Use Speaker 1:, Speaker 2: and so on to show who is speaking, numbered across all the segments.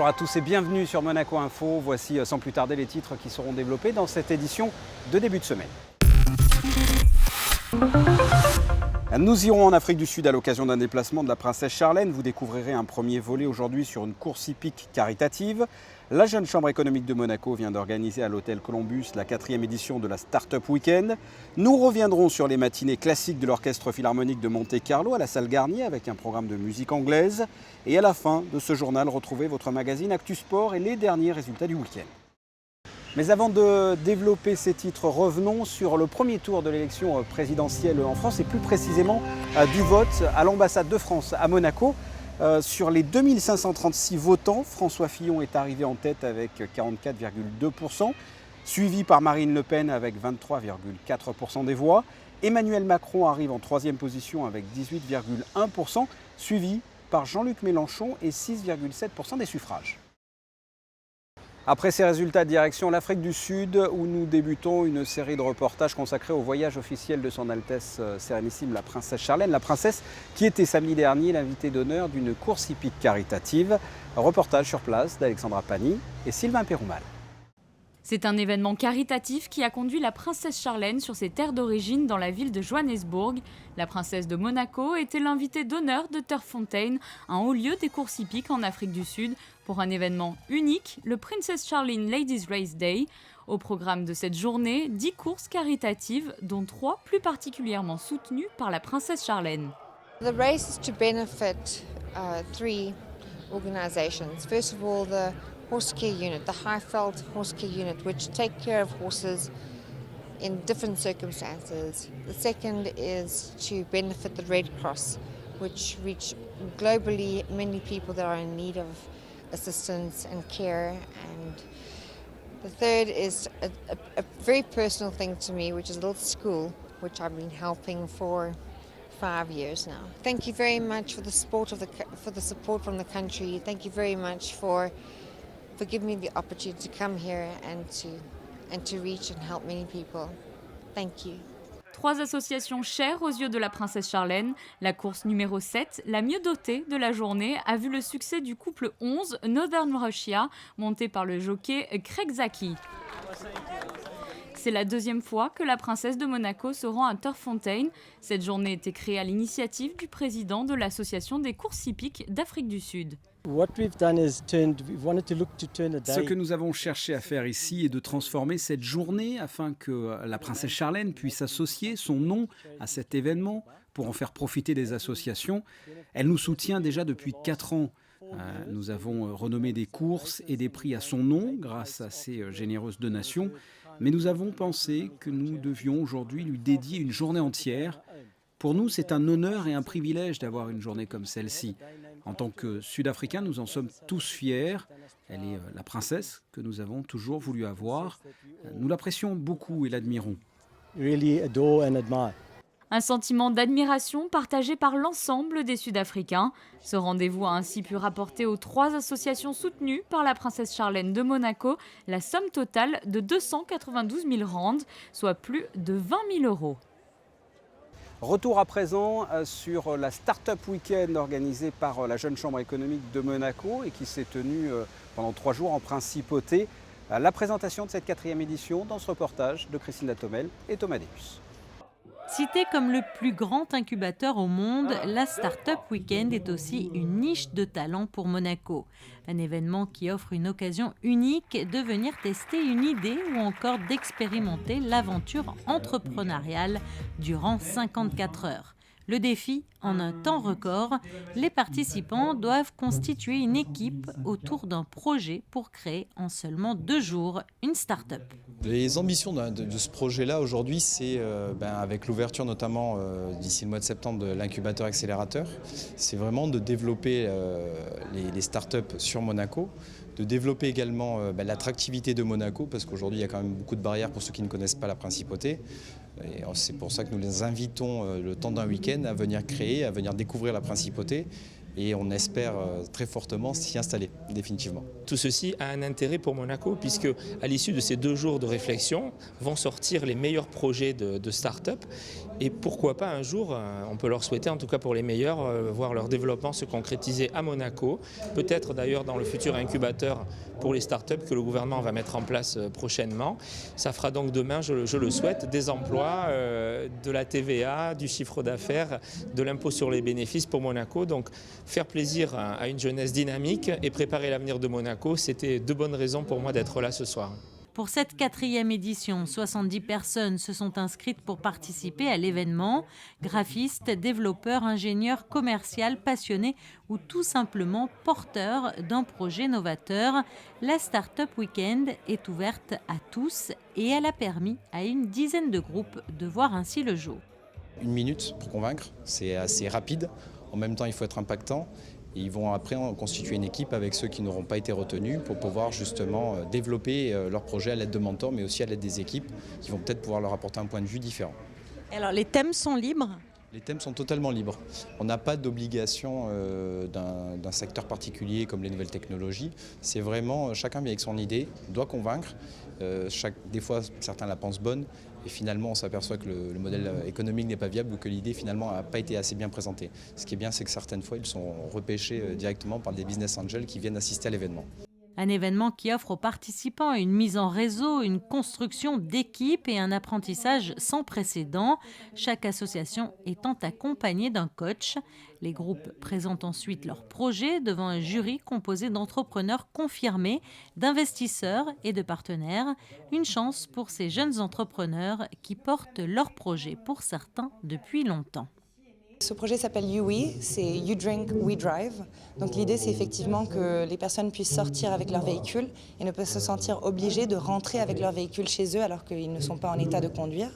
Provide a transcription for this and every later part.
Speaker 1: Bonjour à tous et bienvenue sur Monaco Info. Voici sans plus tarder les titres qui seront développés dans cette édition de début de semaine. Nous irons en Afrique du Sud à l'occasion d'un déplacement de la princesse Charlène. Vous découvrirez un premier volet aujourd'hui sur une course hippique caritative. La Jeune Chambre économique de Monaco vient d'organiser à l'hôtel Columbus la 4e édition de la Startup Weekend. Nous reviendrons sur les matinées classiques de l'Orchestre Philharmonique de Monte-Carlo à la salle Garnier avec un programme de musique anglaise. Et à la fin de ce journal, retrouvez votre magazine Actu Sport et les derniers résultats du week-end. Mais avant de développer ces titres, revenons sur le premier tour de l'élection présidentielle en France et plus précisément du vote à l'ambassade de France à Monaco. Sur les 2536 votants, François Fillon est arrivé en tête avec 44,2%, suivi par Marine Le Pen avec 23,4% des voix. Emmanuel Macron arrive en troisième position avec 18,1%, suivi par Jean-Luc Mélenchon et 6,7% des suffrages. Après ces résultats, direction l'Afrique du Sud où nous débutons une série de reportages consacrés au voyage officiel de son Altesse Sérénissime la princesse Charlène, la princesse qui était samedi dernier l'invitée d'honneur d'une course hippique caritative. Reportage sur place d'Alexandra Pani et Sylvain Péroumal.
Speaker 2: C'est un événement caritatif qui a conduit la princesse Charlène sur ses terres d'origine dans la ville de Johannesburg. La princesse de Monaco était l'invitée d'honneur de Turffontein, un haut lieu des courses hippiques en Afrique du Sud, pour un événement unique, le Princess Charlene Ladies Race Day. Au programme de cette journée, 10 courses caritatives, dont 3 plus particulièrement soutenues par la princesse Charlène.
Speaker 3: The race is to benefit 3 organizations. First of all, the horse care unit, the Highveld horse care unit, which take care of horses in different circumstances. The second is to benefit the Red Cross, which reach globally many people that are in need of assistance and care. And the third is a very personal thing to me, which is a little school, which I've been helping for 5 years now. Thank you very much for the support from the country. Thank you very much for giving me the opportunity to come here and to reach and help many people. Thank you.
Speaker 2: 3 associations chères aux yeux de la princesse Charlène. La course numéro 7, la mieux dotée de la journée, a vu le succès du couple 11, Northern Russia, monté par le jockey Craig Zaki. C'est la 2e fois que la princesse de Monaco se rend à Turffontein. Cette journée était créée à l'initiative du président de l'association des courses hippiques d'Afrique du Sud.
Speaker 1: Ce que nous avons cherché à faire ici est de transformer cette journée afin que la princesse Charlène puisse associer son nom à cet événement pour en faire profiter des associations. Elle nous soutient déjà depuis 4 ans. Nous avons renommé des courses et des prix à son nom grâce à ses généreuses donations. Mais nous avons pensé que nous devions aujourd'hui lui dédier une journée entière. Pour nous, c'est un honneur et un privilège d'avoir une journée comme celle-ci. En tant que Sud-Africains, nous en sommes tous fiers. Elle est la princesse que nous avons toujours voulu avoir. Nous l'apprécions beaucoup et l'admirons.
Speaker 2: Un sentiment d'admiration partagé par l'ensemble des Sud-Africains. Ce rendez-vous a ainsi pu rapporter aux 3 associations soutenues par la princesse Charlène de Monaco la somme totale de 292 000 rands, soit plus de 20 000 euros.
Speaker 1: Retour à présent sur la Startup Weekend organisée par la Jeune Chambre économique de Monaco et qui s'est tenue pendant 3 jours en principauté. La présentation de cette 4e édition dans ce reportage de Christine Latomel et Thomas Deus.
Speaker 4: Citée comme le plus grand incubateur au monde, la Startup Weekend est aussi une niche de talent pour Monaco. Un événement qui offre une occasion unique de venir tester une idée ou encore d'expérimenter l'aventure entrepreneuriale durant 54 heures. Le défi, en un temps record, les participants doivent constituer une équipe autour d'un projet pour créer en seulement 2 jours une start-up.
Speaker 5: Les ambitions de ce projet-là aujourd'hui, c'est avec l'ouverture notamment d'ici le mois de septembre de l'incubateur accélérateur, c'est vraiment de développer les start-up sur Monaco, de développer également l'attractivité de Monaco, parce qu'aujourd'hui il y a quand même beaucoup de barrières pour ceux qui ne connaissent pas la principauté. Et c'est pour ça que nous les invitons le temps d'un week-end à venir créer, à venir découvrir la principauté, et on espère très fortement s'y installer définitivement.
Speaker 6: Tout ceci a un intérêt pour Monaco puisque à l'issue de ces 2 jours de réflexion vont sortir les meilleurs projets de start-up et pourquoi pas un jour, on peut leur souhaiter en tout cas pour les meilleurs, voir leur développement se concrétiser à Monaco, peut-être d'ailleurs dans le futur incubateur pour les start-up que le gouvernement va mettre en place prochainement. Ça fera donc demain, je le souhaite, des emplois, de la TVA, du chiffre d'affaires, de l'impôt sur les bénéfices pour Monaco. Donc faire plaisir à une jeunesse dynamique et préparer l'avenir de Monaco, c'était 2 bonnes raisons pour moi d'être là ce soir.
Speaker 4: Pour cette 4e édition, 70 personnes se sont inscrites pour participer à l'événement. Graphistes, développeurs, ingénieurs, commerciaux, passionnés ou tout simplement porteurs d'un projet novateur. La Startup Weekend est ouverte à tous et elle a permis à une dizaine de groupes de voir ainsi le jour.
Speaker 5: 1 minute pour convaincre, c'est assez rapide. En même temps, il faut être impactant. Et ils vont après constituer une équipe avec ceux qui n'auront pas été retenus pour pouvoir justement développer leur projet à l'aide de mentors, mais aussi à l'aide des équipes qui vont peut-être pouvoir leur apporter un point de vue différent.
Speaker 7: Alors les thèmes sont libres ?
Speaker 5: Les thèmes sont totalement libres. On n'a pas d'obligation d'un secteur particulier comme les nouvelles technologies. C'est vraiment chacun vient avec son idée, doit convaincre. Des fois, certains la pensent bonne. Et finalement, on s'aperçoit que le modèle économique n'est pas viable ou que l'idée finalement n'a pas été assez bien présentée. Ce qui est bien, c'est que certaines fois, ils sont repêchés directement par des business angels qui viennent assister à l'événement.
Speaker 4: Un événement qui offre aux participants une mise en réseau, une construction d'équipe et un apprentissage sans précédent, chaque association étant accompagnée d'un coach. Les groupes présentent ensuite leurs projets devant un jury composé d'entrepreneurs confirmés, d'investisseurs et de partenaires. Une chance pour ces jeunes entrepreneurs qui portent leurs projets pour certains depuis longtemps.
Speaker 8: Ce projet s'appelle YouWe, c'est You Drink, We Drive. Donc l'idée c'est effectivement que les personnes puissent sortir avec leur véhicule et ne pas se sentir obligées de rentrer avec leur véhicule chez eux alors qu'ils ne sont pas en état de conduire.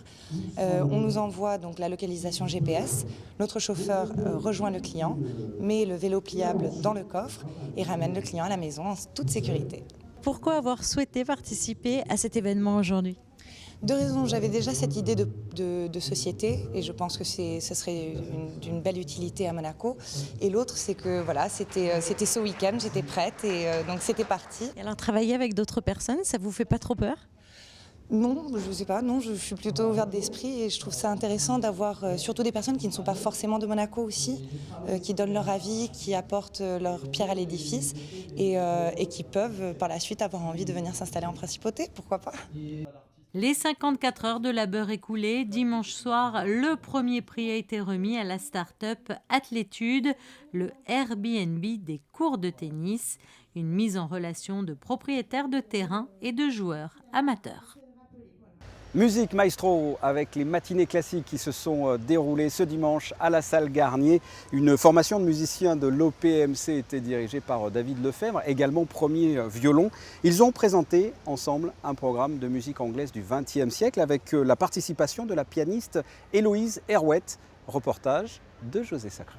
Speaker 8: On nous envoie donc la localisation GPS, notre chauffeur rejoint le client, met le vélo pliable dans le coffre et ramène le client à la maison en toute sécurité.
Speaker 7: Pourquoi avoir souhaité participer à cet événement aujourd'hui ?
Speaker 8: 2 raisons. J'avais déjà cette idée de société et je pense que ce serait d'une belle utilité à Monaco. Et l'autre, c'est que voilà, c'était ce week-end, j'étais prête et donc c'était parti.
Speaker 7: Et alors travailler avec d'autres personnes, ça vous fait pas trop peur ?
Speaker 8: Non, je ne sais pas, non, je suis plutôt ouverte d'esprit et je trouve ça intéressant d'avoir surtout des personnes qui ne sont pas forcément de Monaco aussi, qui donnent leur avis, qui apportent leur pierre à l'édifice et qui peuvent par la suite avoir envie de venir s'installer en principauté, pourquoi pas ?
Speaker 4: Les 54 heures de labeur écoulées, dimanche soir, le premier prix a été remis à la start-up Athlétude, le Airbnb des cours de tennis, une mise en relation de propriétaires de terrain et de joueurs amateurs.
Speaker 1: Musique maestro avec les matinées classiques qui se sont déroulées ce dimanche à la salle Garnier. Une formation de musiciens de l'OPMC était dirigée par David Lefebvre, également premier violon. Ils ont présenté ensemble un programme de musique anglaise du XXe siècle avec la participation de la pianiste Héloïse Herouette. Reportage de José Sacré.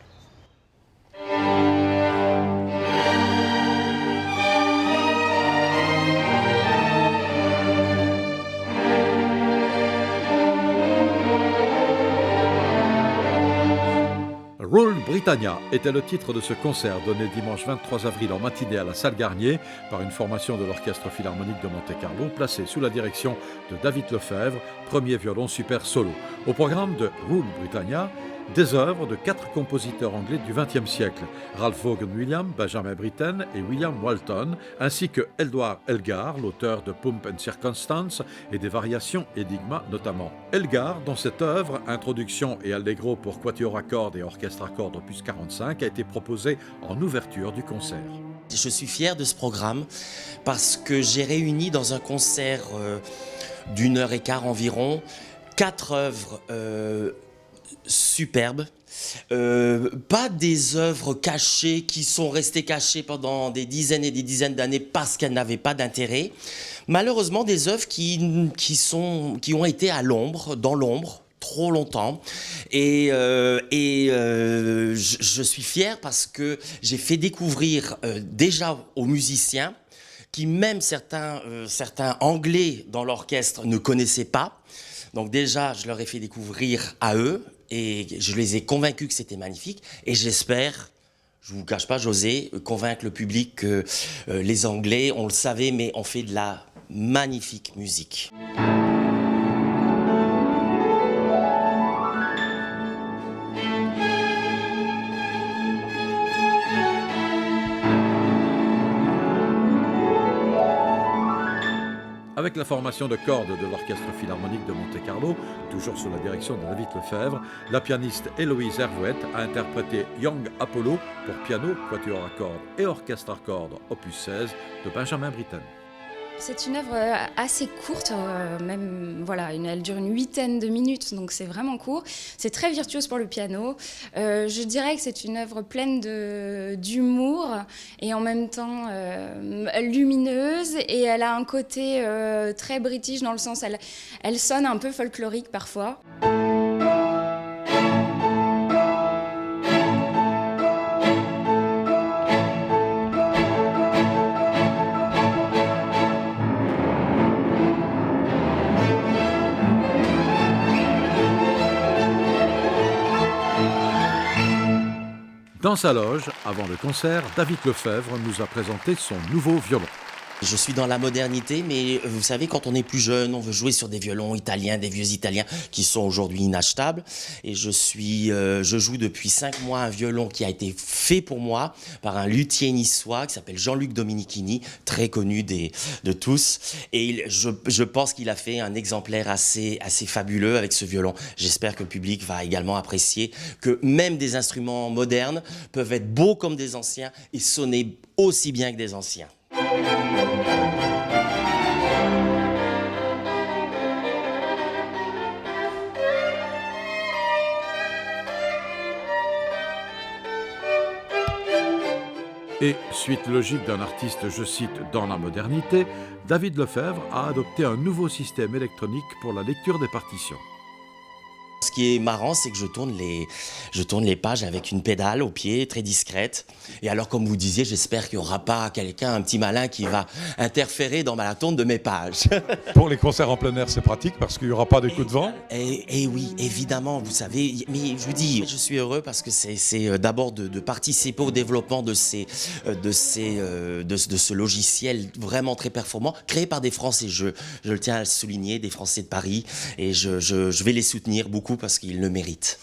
Speaker 9: Rule Britannia était le titre de ce concert donné dimanche 23 avril en matinée à la salle Garnier par une formation de l'Orchestre Philharmonique de Monte-Carlo placée sous la direction de David Lefebvre, premier violon super solo. Au programme de Rule Britannia, des œuvres de 4 compositeurs anglais du XXe siècle, Ralph Vaughan Williams, Benjamin Britten et William Walton, ainsi que Edward Elgar, l'auteur de Pomp and Circumstance et des variations Enigma notamment. Elgar, dans cette œuvre, Introduction et Allegro pour quatuor à cordes et orchestre à cordes opus 45, a été proposé en ouverture du concert.
Speaker 10: Je suis fier de ce programme parce que j'ai réuni dans un concert d'1h15 environ 4 œuvres superbes, pas des œuvres cachées qui sont restées cachées pendant des dizaines et des dizaines d'années parce qu'elles n'avaient pas d'intérêt. Malheureusement, des œuvres qui ont été à l'ombre, dans l'ombre, trop longtemps. Et je suis fier parce que j'ai fait découvrir déjà aux musiciens qui même certains anglais dans l'orchestre ne connaissaient pas. Donc déjà, je leur ai fait découvrir à eux et je les ai convaincus que c'était magnifique et j'espère Je ne vous cache pas, José, convaincre le public que les Anglais, on le savait, mais on fait de la magnifique musique.
Speaker 9: Avec la formation de cordes de l'Orchestre Philharmonique de Monte-Carlo, toujours sous la direction de David Lefebvre, la pianiste Héloïse Hervouette a interprété Young Apollo pour piano, quatuor à cordes et orchestre à cordes, opus 16 de Benjamin Britten.
Speaker 11: C'est une œuvre assez courte, elle dure une 8aine de minutes, donc c'est vraiment court. C'est très virtuose pour le piano. Je dirais que c'est une œuvre pleine d'humour et en même temps lumineuse. Et elle a un côté très british dans le sens, elle sonne un peu folklorique parfois.
Speaker 9: Dans sa loge, avant le concert, David Lefebvre nous a présenté son nouveau violon.
Speaker 10: Je suis dans la modernité, mais vous savez, quand on est plus jeune, on veut jouer sur des violons italiens, des vieux italiens qui sont aujourd'hui inachetables. Et je joue depuis 5 mois un violon qui a été fait pour moi par un luthier niçois qui s'appelle Jean-Luc Dominichini, très connu de tous. Et je pense qu'il a fait un exemplaire assez fabuleux avec ce violon. J'espère que le public va également apprécier que même des instruments modernes peuvent être beaux comme des anciens et sonner aussi bien que des anciens.
Speaker 9: Et, suite logique d'un artiste, je cite, dans la modernité, David Lefebvre a adopté un nouveau système électronique pour la lecture des partitions.
Speaker 10: Ce qui est marrant, c'est que je tourne les pages avec une pédale au pied, très discrète. Et alors, comme vous disiez, j'espère qu'il n'y aura pas quelqu'un, un petit malin, qui va interférer dans la tourne de mes pages.
Speaker 9: Pour les concerts en plein air, c'est pratique parce qu'il n'y aura pas de coups de vent.
Speaker 10: Et oui, évidemment, vous savez. Mais je vous dis, je suis heureux parce que c'est d'abord de participer au développement de ce logiciel vraiment très performant, créé par des Français. Je le tiens à le souligner, des Français de Paris. Et je vais les soutenir beaucoup parce qu'ils le méritent.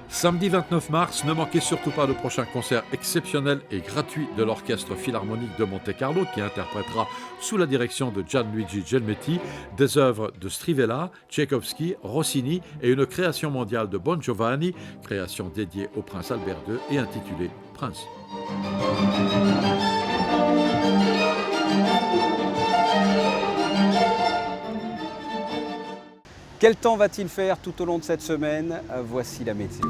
Speaker 9: Samedi 29 mars, ne manquez surtout pas le prochain concert exceptionnel et gratuit de l'Orchestre Philharmonique de Monte-Carlo qui interprétera sous la direction de Gianluigi Gelmetti des œuvres de Strivella, Tchaïkovski, Rossini et une création mondiale de Bon Giovanni, création dédiée au prince Albert II et intitulée Prince.
Speaker 1: Quel temps va-t-il faire tout au long de cette semaine? Voici la météo.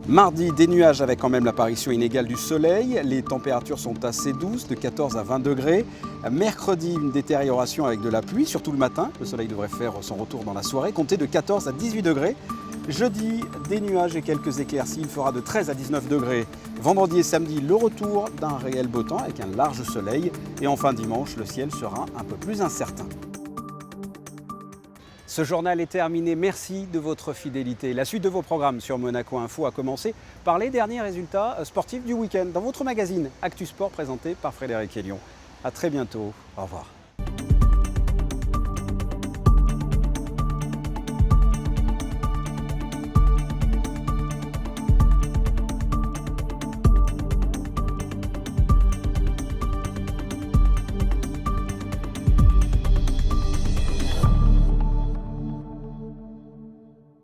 Speaker 1: Mardi, des nuages avec quand même l'apparition inégale du soleil. Les températures sont assez douces, de 14 à 20 degrés. Mercredi, une détérioration avec de la pluie, surtout le matin. Le soleil devrait faire son retour dans la soirée, compter de 14 à 18 degrés. Jeudi, des nuages et quelques éclaircies, il fera de 13 à 19 degrés. Vendredi et samedi, le retour d'un réel beau temps avec un large soleil. Et enfin dimanche, le ciel sera un peu plus incertain. Ce journal est terminé. Merci de votre fidélité. La suite de vos programmes sur Monaco Info a commencé par les derniers résultats sportifs du week-end dans votre magazine Actu Sport présenté par Frédéric Hélion. À très bientôt. Au revoir.